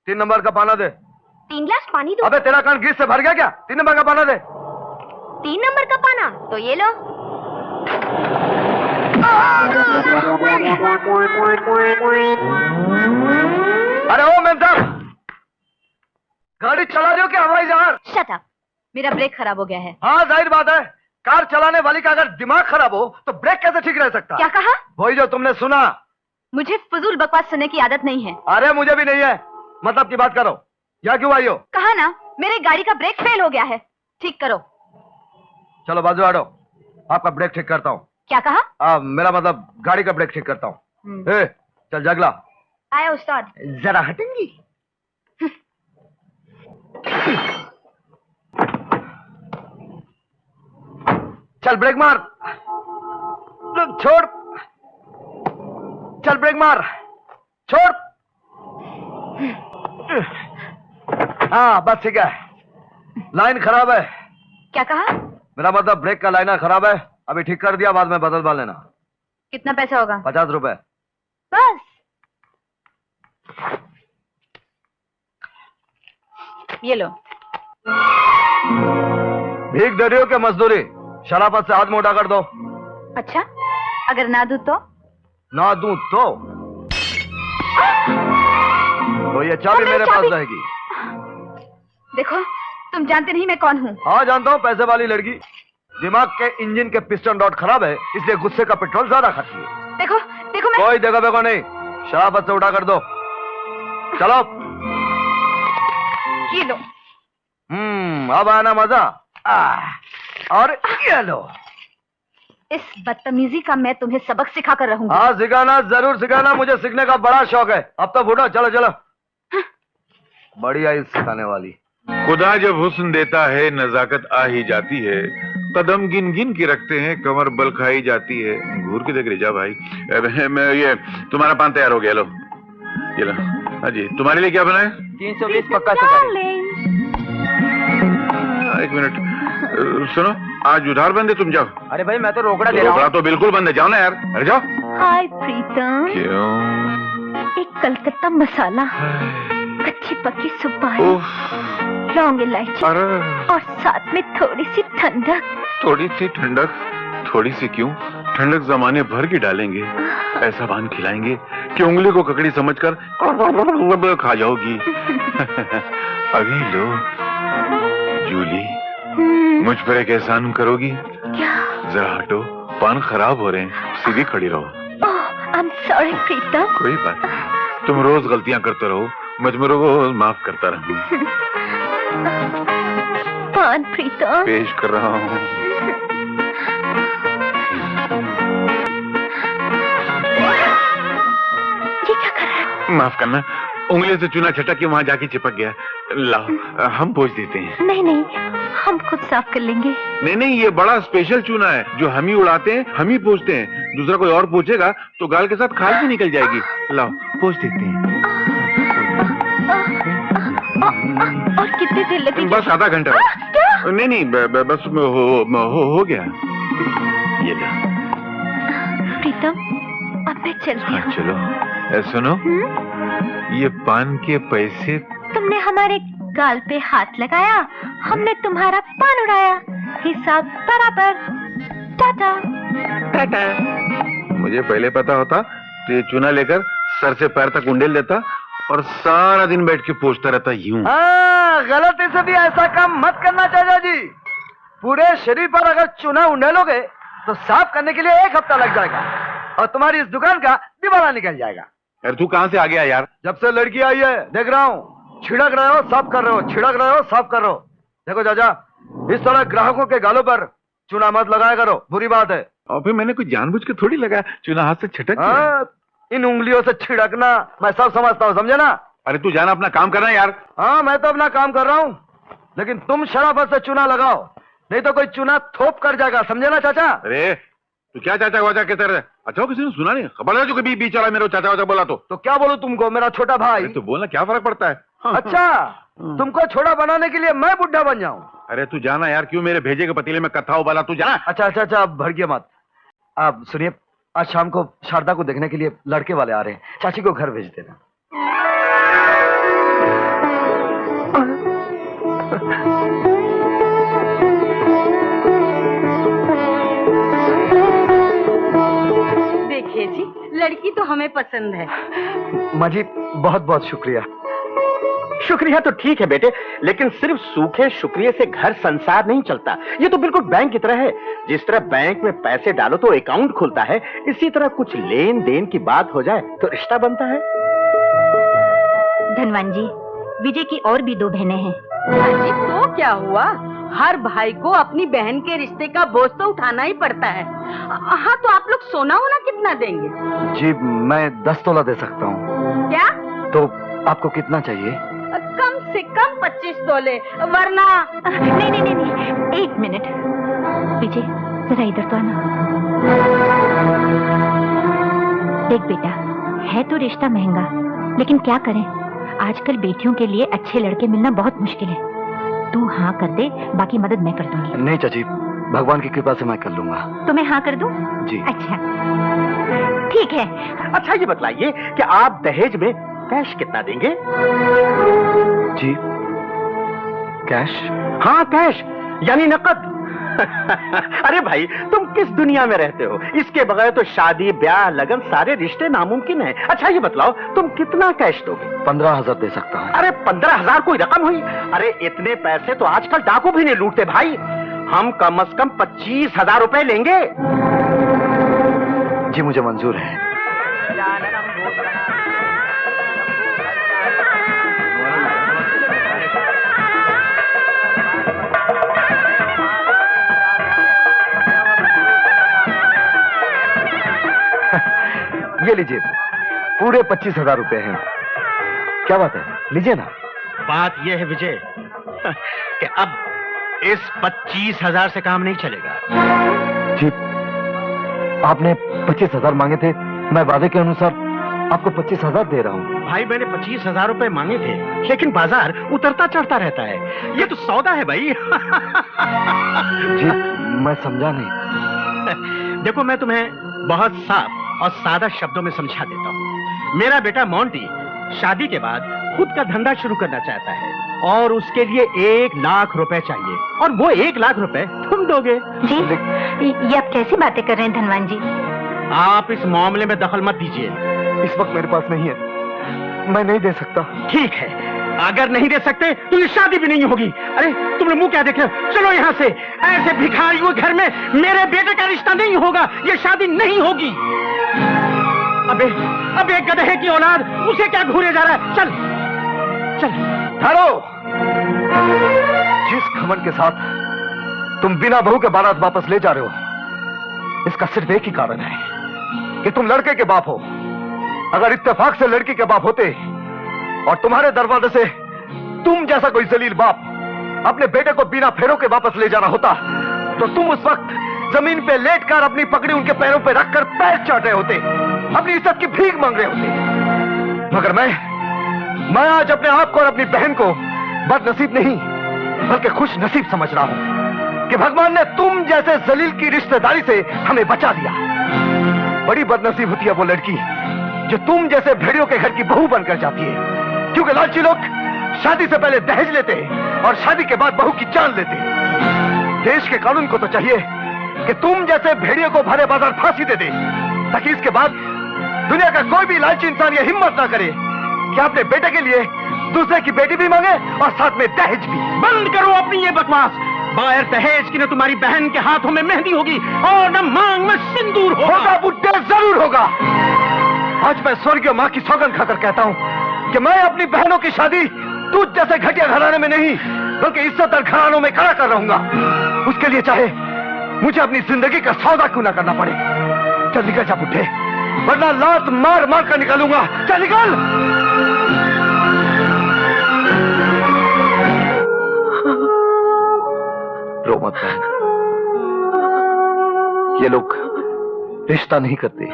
3 number का पाना दे। 3 गिलास पानी दो? अबे तेरा कान ग्रीस से भर गया क्या? 3 नंबर का पाना दे। 3 नंबर का पाना तो ये लो। अरे ओ मैम साहब, गाड़ी चला रहे हो क्या हवाई जहाज? शट अप, मेरा ब्रेक खराब हो गया है। हाँ जाहिर बात है, कार चलाने वाली का अगर दिमाग खराब हो तो ब्रेक कैसे ठीक रह सकता? क्या कहा? वही जो तुमने सुना। मुझे फजूल बकवास सुनने की आदत नहीं है। अरे मुझे भी नहीं है, मतलब की बात करो। यहाँ क्यों आई हो? कहा ना, मेरे गाड़ी का ब्रेक फेल हो गया है, ठीक करो। चलो बाजू हटो, आपका ब्रेक ठीक करता हूँ। क्या कहा? मेरा मतलब गाड़ी का ब्रेक ठीक करता हूँ। चल जगला। आया उस्ताद। जरा हटेंगी? चल ब्रेक मार। छोड़। चल ब्रेक मार। छोड़। हाँ बस ठीक है। लाइन खराब है। क्या कहा? मेरा मतलब ब्रेक का लाइनर खराब है, अभी ठीक कर दिया, बाद में बदलवा लेना। कितना पैसा होगा? 50 रुपए बस। ये लो। भीख दे रही हो क्या मजदूरी? शराफत से हाथ मोटा कर दो। अच्छा, अगर ना दूं तो? ना दूं तो ये चाबी मेरे पास रहेगी। देखो, तुम जानते नहीं मैं कौन हूँ। हाँ जानता हूँ, पैसे वाली लड़की। दिमाग के इंजन के पिस्टन रॉड खराब है, इसलिए गुस्से का पेट्रोल ज्यादा खाती है। देखो देखो मैं... कोई देखो देखो नहीं, शराफत से उठा कर दो। चलो। ये लो। अब आना मजा। और ये लो। इस बदतमीजी का मैं तुम्हें सबक सिखा कर रहूंगी। हाँ सिखाना, जरूर सिखाना, मुझे सीखने का बड़ा शौक है। अब तो फूटो, चलो चलो। बढ़िया ही सिखाने वाली। खुदा जब हुस्न देता है नजाकत आ ही जाती है, कदम गिन गिन के रखते हैं कमर बल खाई जाती है। घूर के देख जा भाई। मैं ये तुम्हारा पान तैयार हो गया, लो ये लो। हाँ जी, तुम्हारे लिए क्या बना है? 320 पक्का सुपारी। एक मिनट सुनो, आज उधार बंद है, तुम जाओ। अरे भाई मैं तो रोकड़ा दे रहा हूँ। रोकड़ा तो बिल्कुल बंद है, जाओ ना यार। अरे जाओ। हाय प्रीतम। क्यों? एक कलकत्ता मसाला, कच्ची पक्की सुपारी, लौंग इलायची और साथ में थोड़ी सी ठंडक। थोड़ी सी ठंडक? थोड़ी सी क्यों, ठंडक जमाने भर की डालेंगे। ऐसा पान खिलाएंगे कि उंगली को ककड़ी समझकर खा जाओगी। अभी लो जूली, मुझ पर एक एहसान करोगी? क्या? जरा हटो, पान खराब हो रहे हैं, सीधी खड़ी रहो। आई एम सॉरी प्रीतम। कोई बात नहीं, तुम रोज गलतियां करते रहो, मैं तुम्हें रोज माफ करता रहूंगा। पान प्रीतम पेश कर रहा हूँ। ये क्या कर रहा है? माफ करना, उंगली से चूना छटक के वहां जाके चिपक गया। लाओ हम पोंछ देते हैं। नहीं नहीं, हम खुद साफ कर लेंगे। नहीं नहीं, ये बड़ा स्पेशल चूना है जो हम ही उड़ाते हैं, हम ही पोंछते हैं। दूसरा कोई और पोंछेगा तो गाल के साथ खाल भी निकल जाएगी। लाओ पोंछ देते हैं। और कितनी देर लगेगी? बस आधा घंटा। क्या? नहीं नहीं, बस हो गया। ये लो। प्रीतम अब मैं चलती हूँ। चलो। सुनो, ये पान के पैसे। तुमने हमारे गाल पे हाथ लगाया, हमने तुम्हारा पान उड़ाया, हिसाब बराबर। टाटा। टाटा। मुझे पहले पता होता तो ये चूना लेकर सर से पैर तक उंडेल देता और सारा दिन बैठ के पूछता रहता यूं। गलती से भी ऐसा काम मत करना चाचा जी। पूरे शरीर पर अगर चूना उंडेलोगे तो साफ करने के लिए 1 हफ्ता लग जाएगा और तुम्हारी इस दुकान का दिवाला निकल जाएगा। यार तू कहां से आ गया यार? जब से लड़की आई है देख रहा हूँ, छिड़क रहे हो साफ कर रहे हो, छिड़क रहे हो साफ कर रहे हो। देखो चाचा, इस तरह ग्राहकों के गालों पर चूना मत लगाया करो, बुरी बात है। और फिर मैंने कुछ जानबूझ के थोड़ी लगाया, चूना हाथ से छिटक गया। इन उंगलियों से छिड़कना मैं सब समझता हूँ, समझे ना? अरे तू जाना अपना काम करना यार। हाँ मैं तो अपना काम कर रहा हूँ, लेकिन तुम शराफत से चूना लगाओ, नहीं तो कोई चूना थोप कर जाएगा, समझे ना चाचा? अरे तू क्या चाचा वाचा कहते रहे? अच्छा किसी ने सुना नहीं? खबर है जो कभी बीच चला मेरे चाचा वाचा बोला तो क्या बोलूं तुमको, मेरा छोटा भाई। तो बोलना क्या फर्क पड़ता है? अच्छा तुमको छोटा बनाने के लिए मैं बुढ़ा बन जाऊं? अरे तू जाना यार, क्यों मेरे भेजे के पतीले में कथा उबाला, तू जाना। अच्छा अब भड़किए मत। आप सुनिए, आज शाम को शारदा को देखने के लिए लड़के वाले आ रहे हैं, चाची को घर भेज देना। की तो हमें पसंद है। माँ जी बहुत बहुत शुक्रिया। शुक्रिया तो ठीक है बेटे, लेकिन सिर्फ सूखे शुक्रिया से घर संसार नहीं चलता। ये तो बिल्कुल बैंक की तरह है। जिस तरह बैंक में पैसे डालो तो अकाउंट खुलता है, इसी तरह कुछ लेन देन की बात हो जाए तो रिश्ता बनता है। धनवान जी, विजय की और भी 2 बहनें हैं। जी तो क्या हुआ, हर भाई को अपनी बहन के रिश्ते का बोझ तो उठाना ही पड़ता है। हाँ तो आप लोग सोना वोना कितना देंगे? जी मैं 10 तोला दे सकता हूँ। क्या? तो आपको कितना चाहिए? कम से कम 25 तोले, वरना। नहीं नहीं नहीं नहीं, 1 मिनट। विजय जरा इधर तो आना। देख बेटा, है तो रिश्ता महंगा, लेकिन क्या करें, आजकल बेटियों के लिए अच्छे लड़के मिलना बहुत मुश्किल है। तू हाँ कर दे, बाकी मदद मैं कर दूंगी। नहीं चाची, भगवान की कृपा से मैं कर लूंगा। तो मैं हाँ कर दूं? जी। अच्छा ठीक है। अच्छा ये बतलाइए कि आप दहेज में कैश कितना देंगे? जी कैश? हाँ कैश, यानी नकद। अरे भाई तुम किस दुनिया में रहते हो? इसके बगैर तो शादी ब्याह लगन सारे रिश्ते नामुमकिन है। अच्छा ये बतलाओ, तुम कितना कैश दोगे? 15,000 दे सकता हूँ। अरे 15,000 कोई रकम हुई? अरे इतने पैसे तो आजकल डाकू भी नहीं लूटते भाई। हम कम से कम 25,000 रुपए लेंगे। जी मुझे मंजूर है। ये लीजिए, पूरे 25,000 रुपए हैं। क्या बात है, लीजिए ना। बात यह है विजय कि अब इस 25,000 से काम नहीं चलेगा। जी आपने 25,000 मांगे थे, मैं वादे के अनुसार आपको 25,000 दे रहा हूँ। भाई मैंने 25,000 रुपए मांगे थे, लेकिन बाजार उतरता चढ़ता रहता है। ये तो सौदा है भाई। जी मैं समझा नहीं। देखो मैं तुम्हें बहुत साफ और सादा शब्दों में समझा देता हूँ। मेरा बेटा मोंटी शादी के बाद खुद का धंधा शुरू करना चाहता है और उसके लिए 1 लाख रुपए चाहिए, और वो 1 लाख रुपए तुम दोगे। जी ये आप कैसी बातें कर रहे हैं धनवान जी? आप इस मामले में दखल मत दीजिए। इस वक्त मेरे पास नहीं है, मैं नहीं दे सकता। ठीक है, अगर नहीं दे सकते तो ये शादी भी नहीं होगी। अरे तुमने मुंह क्या देखे? चलो यहाँ से। ऐसे भिखारी हुए घर में मेरे बेटे का रिश्ता नहीं होगा, ये शादी नहीं होगी। अबे एक गधे की औलाद, उसे क्या घूरे जा रहा है? चल चल। ठहरो। जिस घमंड के साथ तुम बिना बहू के बारात वापस ले जा रहे हो, इसका सिर्फ एक ही कारण है कि तुम लड़के के बाप हो। अगर इत्तेफाक से लड़की के बाप होते और तुम्हारे दरवाजे से तुम जैसा कोई जलील बाप अपने बेटे को बिना फेरों के वापस ले जाना होता, तो तुम उस वक्त जमीन पे लेटकर अपनी पकड़ी उनके पैरों पे रखकर पैर चाट रहे होते, अपनी इज्जत की भीख मांग रहे होते। मगर मैं आज अपने आप को और अपनी बहन को बदनसीब नहीं बल्कि खुश नसीब समझ रहा हूं कि भगवान ने तुम जैसे जलील की रिश्तेदारी से हमें बचा दिया। बड़ी बदनसीब होती है वो लड़की जो तुम जैसे भेड़ियों के घर की बहू बनकर जाती है, क्योंकि लालची लोग शादी से पहले दहेज लेते और शादी के बाद बहू की जान लेते। देश के कानून को तो चाहिए कि तुम जैसे भेड़ियों को भरे बाजार फांसी दे दे, ताकि इसके बाद दुनिया का कोई भी लालची इंसान ये हिम्मत ना करे कि अपने बेटे के लिए दूसरे की बेटी भी मांगे और साथ में दहेज भी। बंद करो अपनी ये बकवास। बगैर दहेज की न तुम्हारी बहन के हाथों में मेहंदी होगी और न मांग में सिंदूर होगा। बुड्ढे जरूर होगा। आज मैं स्वर्गीय मां की सौगंध खाकर कहता हूं कि मैं अपनी बहनों की शादी तुझ जैसे घटिया घराने में नहीं बल्कि इज्जतदार घरानों में खड़ा कर रहूंगा। उसके लिए चाहे मुझे अपनी जिंदगी का सौदा क्यों ना करना पड़े। चल निकल जा बुड्ढे, वरना लात मार मार कर निकालूंगा। चल निकल। रो मत बहन, ये लोग रिश्ता नहीं करते,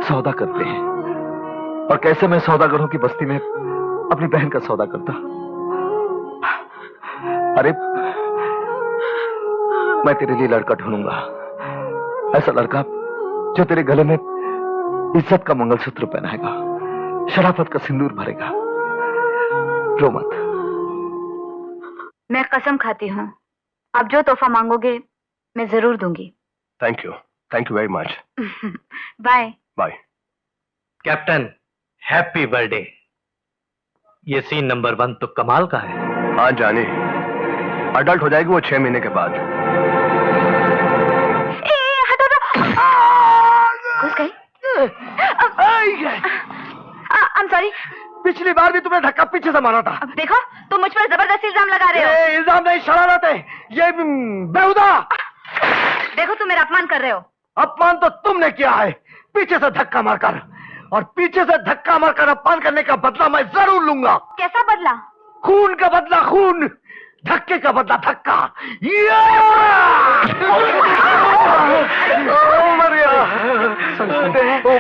सौदा करते हैं। और कैसे मैं सौदागरों की बस्ती में अपनी बहन का सौदा करता। अरे मैं तेरे लिए लड़का ढूंढूंगा, ऐसा लड़का जो तेरे गले में इज्जत का मंगलसूत्र पहनाएगा, शराफत का सिंदूर भरेगा। रो मत। मैं कसम खाती हूँ, आप जो तोहफा मांगोगे मैं जरूर दूंगी। Thank you very much. Bye. Bye. Captain happy birthday. ये सीन नंबर 1 तो कमाल का है। हाँ जाने, अडल्ट हो जाएगी वो 6 महीने के बाद। घुस गई। I am sorry. पिछली बार भी तुमने धक्का पीछे से मारा था। अब देखो तुम मुझ पर जबरदस्ती इल्जाम लगा रहे हो। ये इल्जाम नहीं, शरारत है ये। बेहुदा। देखो तुम मेरा अपमान कर रहे हो। अपमान तो तुमने किया है, पीछे से धक्का मारकर। और पीछे से धक्का मारकर अपमान करने का बदला मैं जरूर लूंगा। कैसा बदला? खून का बदला खून, धक्के का बदला धक्का।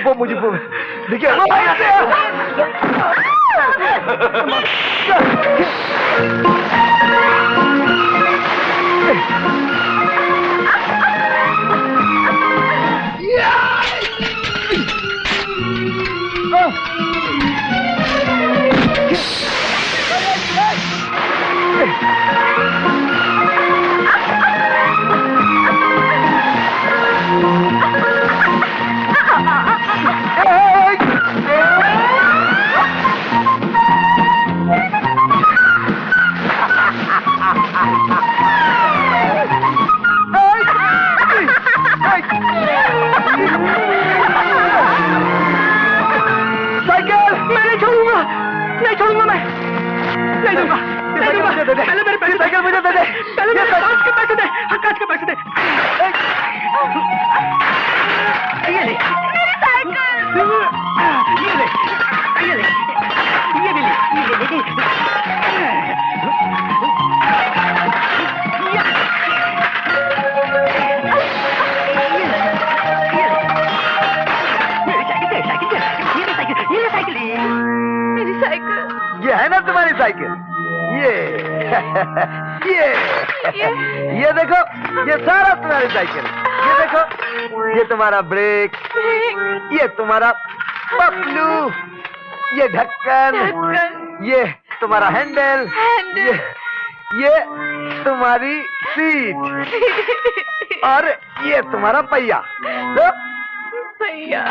वो मुझे देखिए। पहले मेरे पैसे साइकिल मुझे दे दे। पहले मेरे कांच के पैसे दे। हाँ, कांच के पैसे दे। ये ले मेरी साइकिल। ये ले, ये ले, ये भी ले, ये ले, मेरी साइकिल। ये है ना तुम्हारी साइकिल? ये देखो, ये सारा तुम्हारी साइकिल। ये देखो, ये तुम्हारा ब्रेक, ये तुम्हारा पपलू, ये ढक्कन, ये तुम्हारा हैंडल, ये तुम्हारी सीट और ये तुम्हारा पहिया। तो भैया